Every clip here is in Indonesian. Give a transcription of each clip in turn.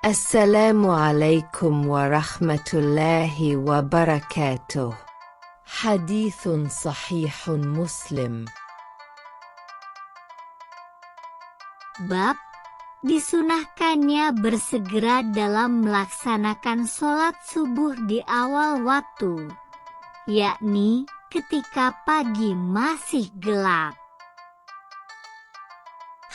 Assalamualaikum warahmatullahi wabarakatuh. Hadithun sahihun Muslim. Bab disunahkannya bersegera dalam melaksanakan sholat subuh di awal waktu, yakni ketika pagi masih gelap.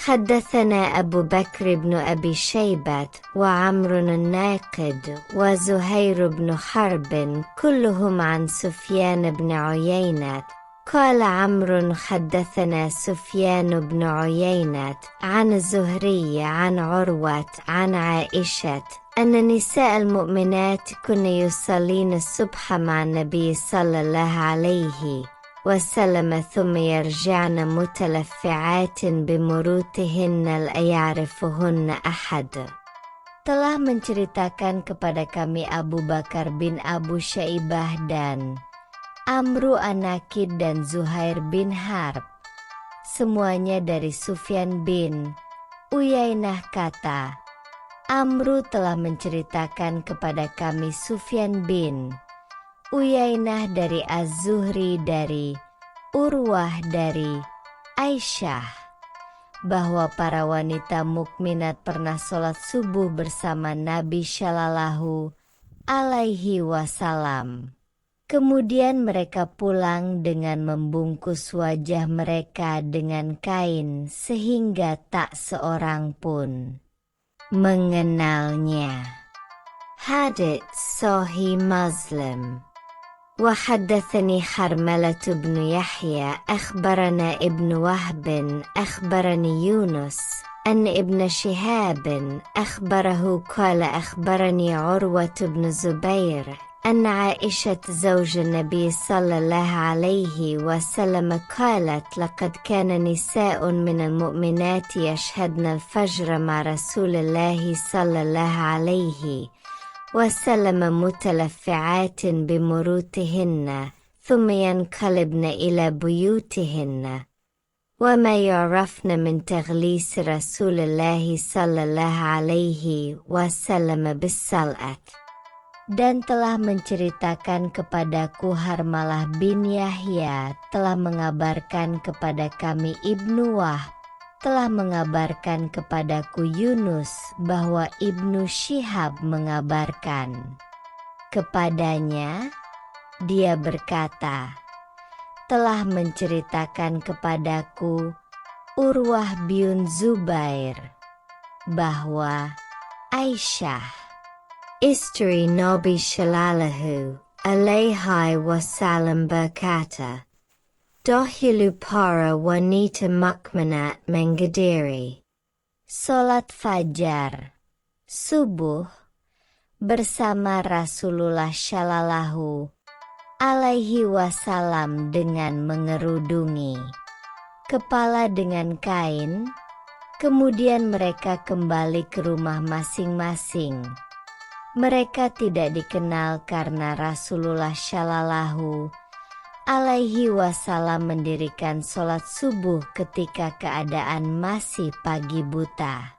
حدثنا أبو بكر بن أبي شيبة وعمر الناقد وزهير بن حرب كلهم عن سفيان بن عيينة قال عمرو حدثنا سفيان بن عيينة عن الزهري عن عروة عن عائشة أن نساء المؤمنات كن يصلين الصبح مع النبي صلى الله عليه وسلم ثم يرجعن متلفعات بمروتهن لا يعرفهن أحد. Telah menceritakan kepada kami Abu Bakar bin Abu Syaibah dan Amru An-Nakid dan Zuhair bin Harb, semuanya dari Sufyan bin Uyainah kata, Amru telah menceritakan kepada kami Sufyan bin Uyainah dari Az-Zuhri dari Urwah dari Aisyah, bahwa para wanita mukminat pernah sholat subuh bersama Nabi Shallallahu Alaihi Wasallam. Kemudian mereka pulang dengan membungkus wajah mereka dengan kain sehingga tak seorang pun mengenalnya. Hadits Sahih Muslim. وحدثني حرملة بن يحيى أخبرنا ابن وهب أخبرني يونس أن ابن شهاب أخبره قال أخبرني عروة بن زبير أن عائشة زوج النبي صلى الله عليه وسلم قالت لقد كان نساء من المؤمنات يشهدن الفجر مع رسول الله صلى الله عليه وسلم متلفعات بمروتهن ثم ينقلبن إلى بيوتهن وما يعرفن من تغليس رسول الله صلى الله عليه وسلم بالصلاة. Dan telah menceritakan kepadaku Harmalah bin Yahya telah mengabarkan kepada kami Ibnu Wahb telah mengabarkan kepadaku Yunus bahwa Ibnu Syihab mengabarkan kepadanya, dia berkata, telah menceritakan kepadaku Urwah bin Zubair bahwa Aisyah, istri Nabi Shallallahu Alaihi Wasallam berkata, Dahulu para wanita mukminat menghadiri salat fajar, subuh, bersama Rasulullah Shallallahu Alaihi Wasallam dengan mengerudungi kepala dengan kain, kemudian mereka kembali ke rumah masing-masing. Mereka tidak dikenal karena Rasulullah Shallallahu Alaihi Wasallam mendirikan sholat subuh ketika keadaan masih pagi buta.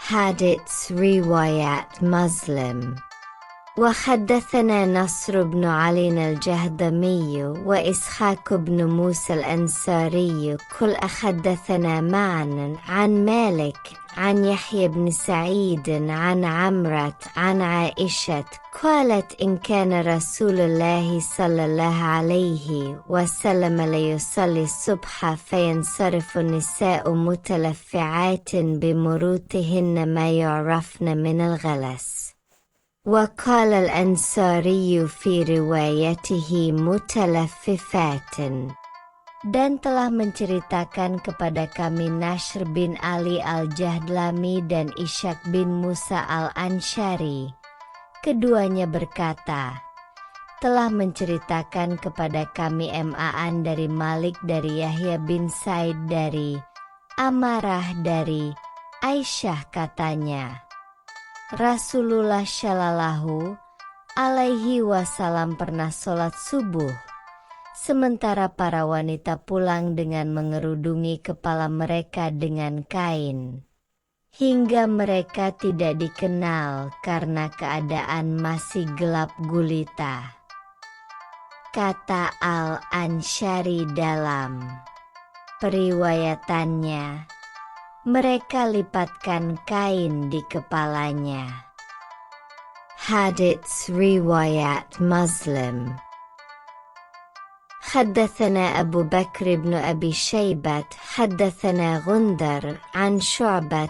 Hadits Riwayat Muslim. وحدثنا نصر بن علي الجهضمي وإسحاق بن موسى الأنصاري كل حدثنا معا عن مالك عن يحيى بن سعيد عن عمرة عن عائشة قالت إن كان رسول الله صلى الله عليه وسلم ليصلي الصبح فينصرف النساء متلفعات بمروتهن ما يعرفن من الغلس. وقال الأنصاري في روايته متلففات. Dan telah menceritakan kepada kami Nashr bin Ali al-Jahdlami dan Ishaq bin Musa al-Ansyari. Keduanya berkata, telah menceritakan kepada kami Ma'an dari Malik dari Yahya bin Said dari Amarah dari Aisyah katanya, Rasulullah Shallallahu Alaihi Wasallam pernah sholat subuh, sementara para wanita pulang dengan mengerudungi kepala mereka dengan kain, hingga mereka tidak dikenal karena keadaan masih gelap gulita. Kata Al-Ansyari dalam periwayatannya, mereka lipatkan kain di kepalanya. Hadits riwayat Muslim. حدثنا أبو بكر بن أبي شيبة حدثنا غندر عن شعبة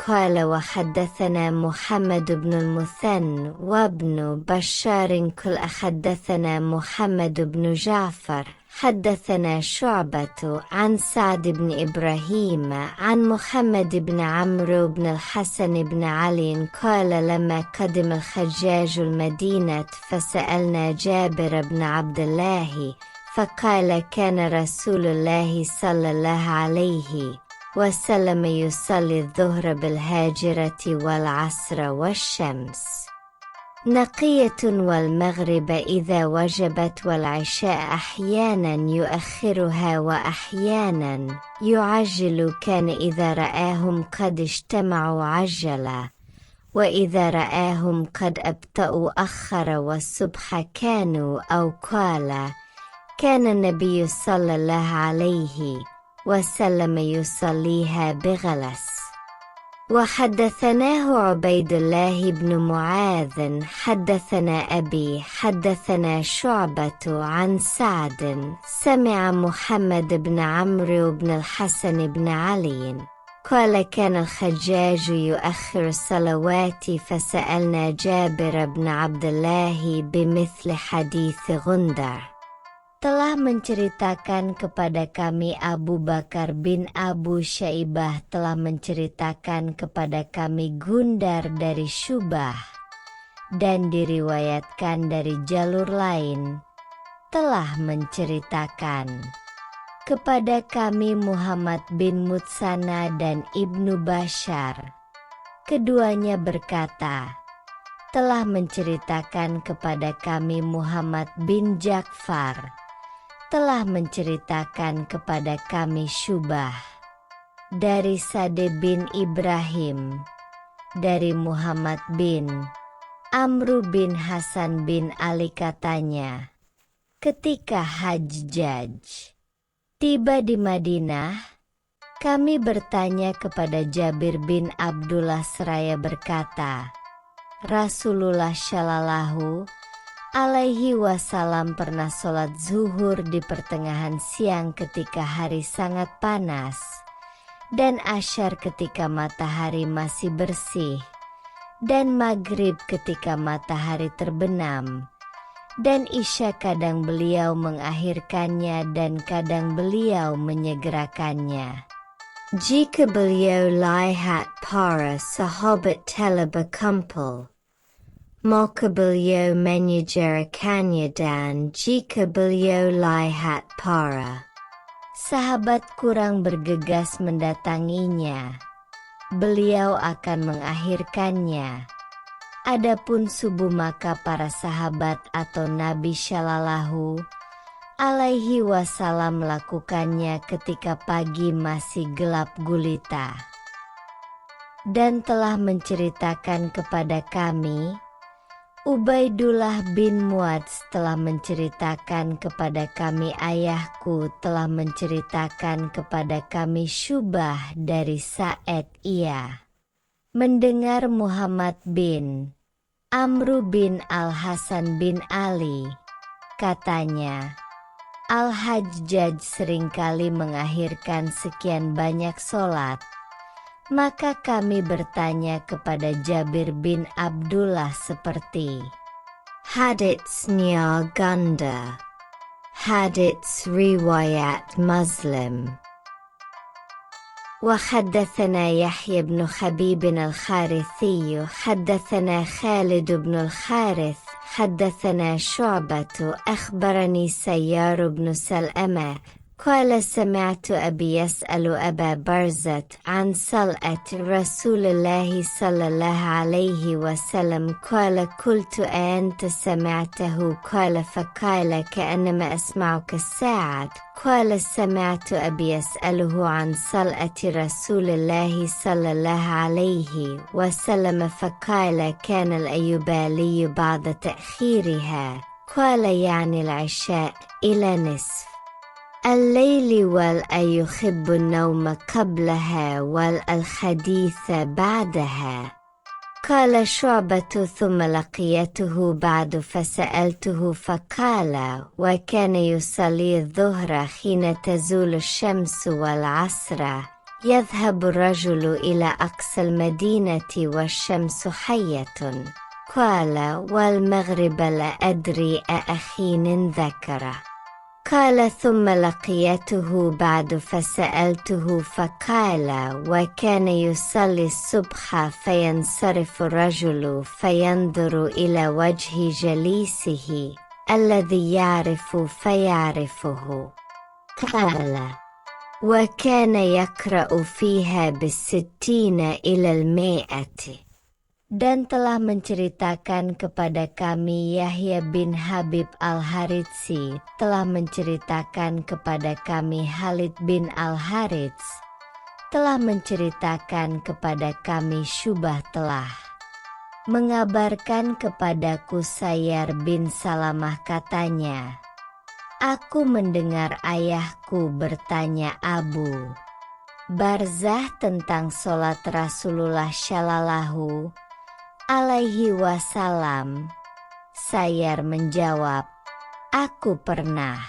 قال وحدثنا محمد بن المثنى وابن بشار كل حدثنا محمد بن جعفر حدثنا شعبة عن سعد بن إبراهيم عن محمد بن عمرو بن الحسن بن علي قال لما قدم الحجاج المدينة فسألنا جابر بن عبد الله فقال كان رسول الله صلى الله عليه وسلم يصلي الظهر بالهاجرة والعصر والشمس نقية والمغرب إذا وجبت والعشاء أحيانا يؤخرها وأحيانا يعجل كان إذا رآهم قد اجتمعوا عجلا وإذا رآهم قد أبطأوا أخر والصبح كانوا أو قال كان النبي صلى الله عليه وسلم يصليها بغلس. وحدثناه عبيد الله بن معاذ حدثنا أبي حدثنا شعبة عن سعد سمع محمد بن عمرو بن الحسن بن علي قال كان الحجاج يؤخر الصلوات فسألنا جابر بن عبد الله بمثل حديث غندر. Telah menceritakan kepada kami Abu Bakar bin Abu Syaibah telah menceritakan kepada kami Gundar dari Syubah, dan diriwayatkan dari jalur lain, telah menceritakan kepada kami Muhammad bin Mutsana dan Ibnu Bashar. Keduanya berkata, telah menceritakan kepada kami Muhammad bin Ja'far, telah menceritakan kepada kami Syubah dari Sa'd bin Ibrahim, dari Muhammad bin Amru bin Hasan bin Ali katanya, ketika Hajjaj tiba di Madinah, kami bertanya kepada Jabir bin Abdullah seraya berkata, Rasulullah Shallallahu Alaihi Wasallam pernah sholat zuhur di pertengahan siang ketika hari sangat panas, dan asyar ketika matahari masih bersih, dan maghrib ketika matahari terbenam, dan isya kadang beliau mengakhirkannya dan kadang beliau menyegerakannya. Jika beliau lihat para sahabat telah berkumpul, maka beliau menyegerakannya, dan jika beliau lihat para sahabat kurang bergegas mendatanginya, beliau akan mengakhirkannya. Adapun subuh maka para sahabat atau Nabi Shallallahu Alaihi Wasallam melakukannya ketika pagi masih gelap gulita. Dan telah menceritakan kepada kami Ubaidullah bin Muadz telah menceritakan kepada kami ayahku telah menceritakan kepada kami Syubah dari Sa'id ia mendengar Muhammad bin Amru bin Al-Hasan bin Ali katanya, Al-Hajjaj seringkali mengakhirkan sekian banyak sholat. Maka kami bertanya kepada Jabir bin Abdullah seperti haditsnya Ganda, hadits riwayat Muslim. وحدثنا يحيى بن حبيب الحارثي حدثنا خالد بن الحارث حدثنا شعبة أخبرني سيار بن سلمة قال سمعت أبي يسأل أبا برزة عن صلأة رسول الله صلى الله عليه وسلم قال قلت أنت سمعته قال فقال كأنما أسمعك الساعة قال سمعت أبي يسأله عن صلأة رسول الله صلى الله عليه وسلم فقال كان الأيوبالي بعد تأخيرها قال يعني العشاء إلى نصف الليل والأي يحب النوم قبلها والحديث بعدها قال شعبة ثم لقيته بعد فسألته فقال وكان يصلي الظهر حين تزول الشمس والعصر يذهب الرجل إلى أقصى المدينة والشمس حية قال والمغرب لا أدري أحين ذكره قال ثم لقيته بعد فسألته فقال وكان يصلي الصبح فينصرف الرجل فينظر إلى وجه جليسه الذي يعرف فيعرفه قال وكان يقرأ فيها بالستين إلى 100 dan telah menceritakan kepada kami Yahya bin Habib al-Haritsi telah menceritakan kepada kami Khalid bin al-Harits telah menceritakan kepada kami Syubah telah mengabarkan kepadaku Sayyar bin Salamah katanya aku mendengar ayahku bertanya Abu Barzah tentang sholat Rasulullah Shallallahu Alaihi Wasallam. Sayyar menjawab, aku pernah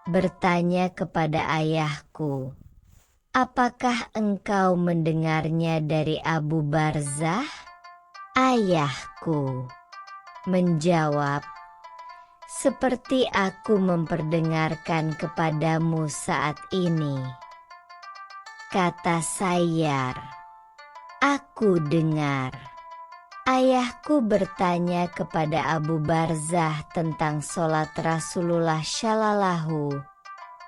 bertanya kepada ayahku, apakah engkau mendengarnya dari Abu Barzah? Ayahku menjawab, seperti aku memperdengarkan kepadamu saat ini. Kata Sayyar, aku dengar ayahku bertanya kepada Abu Barzah tentang sholat Rasulullah Shallallahu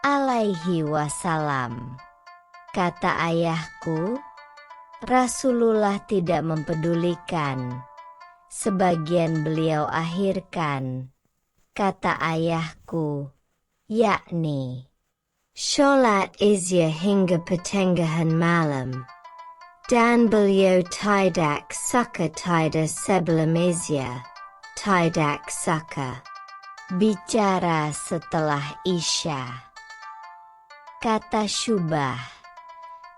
Alaihi Wasallam. Kata ayahku, Rasulullah tidak mempedulikan. Sebagian beliau akhirkan. Kata ayahku, yakni sholat isya hingga pertengahan malam. Dan beliau tidak suka tidur sebelum isya, tidak suka bicara setelah isya. Kata Syubah,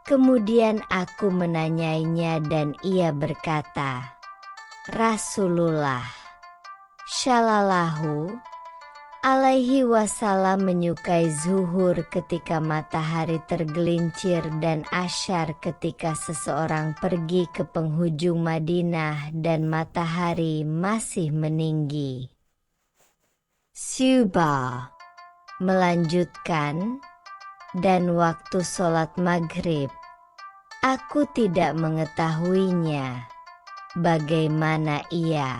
kemudian aku menanyainya dan ia berkata, Rasulullah Shallallahu Alaihi Wasallam menyukai zuhur ketika matahari tergelincir dan asyar ketika seseorang pergi ke penghujung Madinah dan matahari masih meninggi. Syubah melanjutkan, dan waktu sholat maghrib, aku tidak mengetahuinya. Bagaimana ia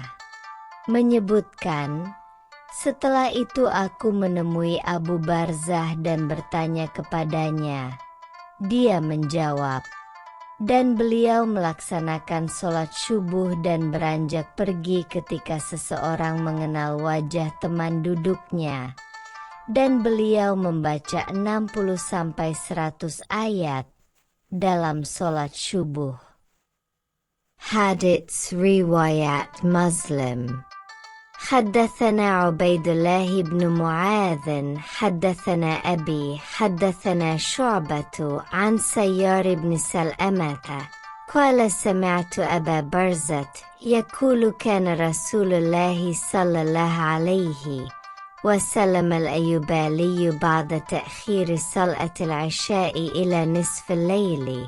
menyebutkan, setelah itu aku menemui Abu Barzah dan bertanya kepadanya. Dia menjawab, dan beliau melaksanakan sholat subuh dan beranjak pergi ketika seseorang mengenal wajah teman duduknya. Dan beliau membaca 60-100 ayat dalam sholat subuh. Hadits riwayat Muslim. حدثنا عبيد الله بن معاذ حدثنا أبي حدثنا شعبة عن سيار بن سلأمة قال سمعت أبا برزة يقول كان رسول الله صلى الله عليه وسلم الأيوبالي بعد تأخير صلاة العشاء إلى نصف الليل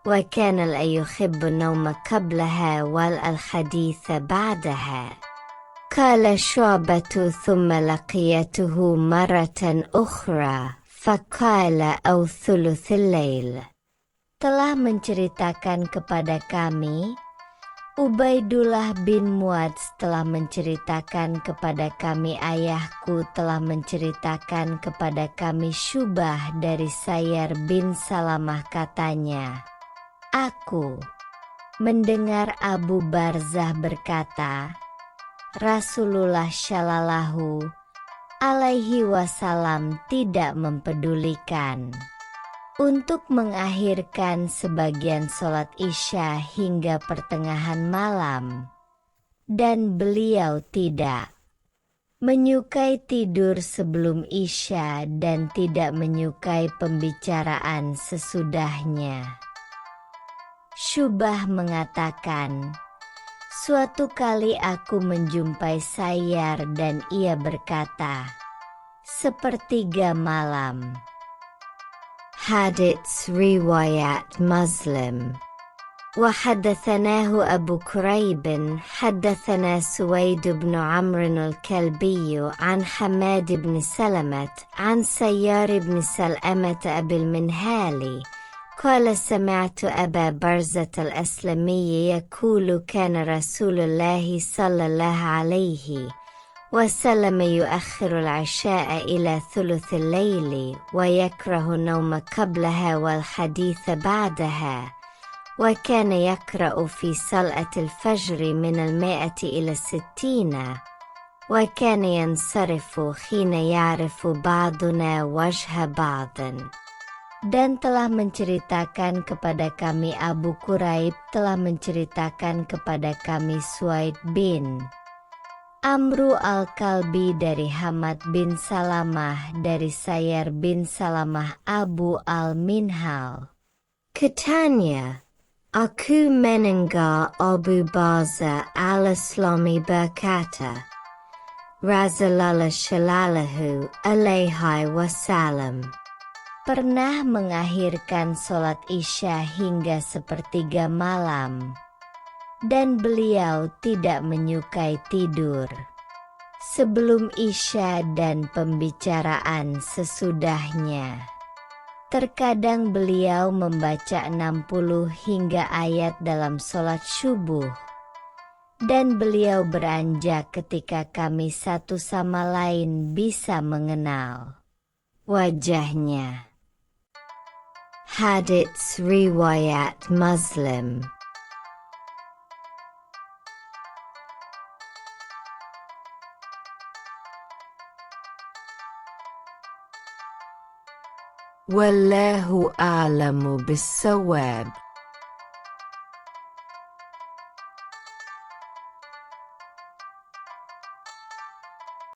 وكان الأيحب النوم قبلها والحديث بعدها. قال شعبة ثم لقيته مرة أخرى فقال أو ثلث الليل. Telah menceritakan kepada kami Ubaidullah bin Muad telah menceritakan kepada kami, ayahku telah menceritakan kepada kami Syubah dari Sayyar bin Salamah, katanya, aku mendengar Abu Barzah berkata, Rasulullah Shallallahu alaihi wasallam tidak mempedulikan untuk mengakhirkan sebagian sholat Isya hingga pertengahan malam, dan beliau tidak menyukai tidur sebelum Isya dan tidak menyukai pembicaraan sesudahnya. Syubah mengatakan, suatu kali aku menjumpai Sayyar dan ia berkata, sepertiga malam. Hadits riwayat Muslim. وحدثناه أبو كريب حدثنا سويد بن عمرو الكلبي عن حماد بن سلمة عن سيار بن سلأمة أبي المنهال قال سمعت أبا برزة الأسلمي يقول كان رسول الله صلى الله عليه وسلم يؤخر العشاء إلى ثلث الليل ويكره النوم قبلها والحديث بعدها وكان يقرأ في صلاة الفجر من 100 إلى 60 وكان ينصرف حين يعرف بعضنا وجه بعض. Dan telah menceritakan kepada kami Abu Quraib telah menceritakan kepada kami Suaid bin Amru al-Kalbi dari Hamad bin Salamah dari Sayyar bin Salamah Abu al-Minhal. Katanya, aku mendengar Abu Barzah al-Aslami berkata, Rasulullah Shallallahu alaihi wasallam pernah mengakhirkan sholat Isya hingga sepertiga malam, dan beliau tidak menyukai tidur sebelum Isya dan pembicaraan sesudahnya. Terkadang beliau membaca 60 hingga ayat dalam sholat subuh, dan beliau beranjak ketika kami satu sama lain bisa mengenal wajahnya. Hadits riwayat Muslim. Wallahu a'lamu bis-shawab.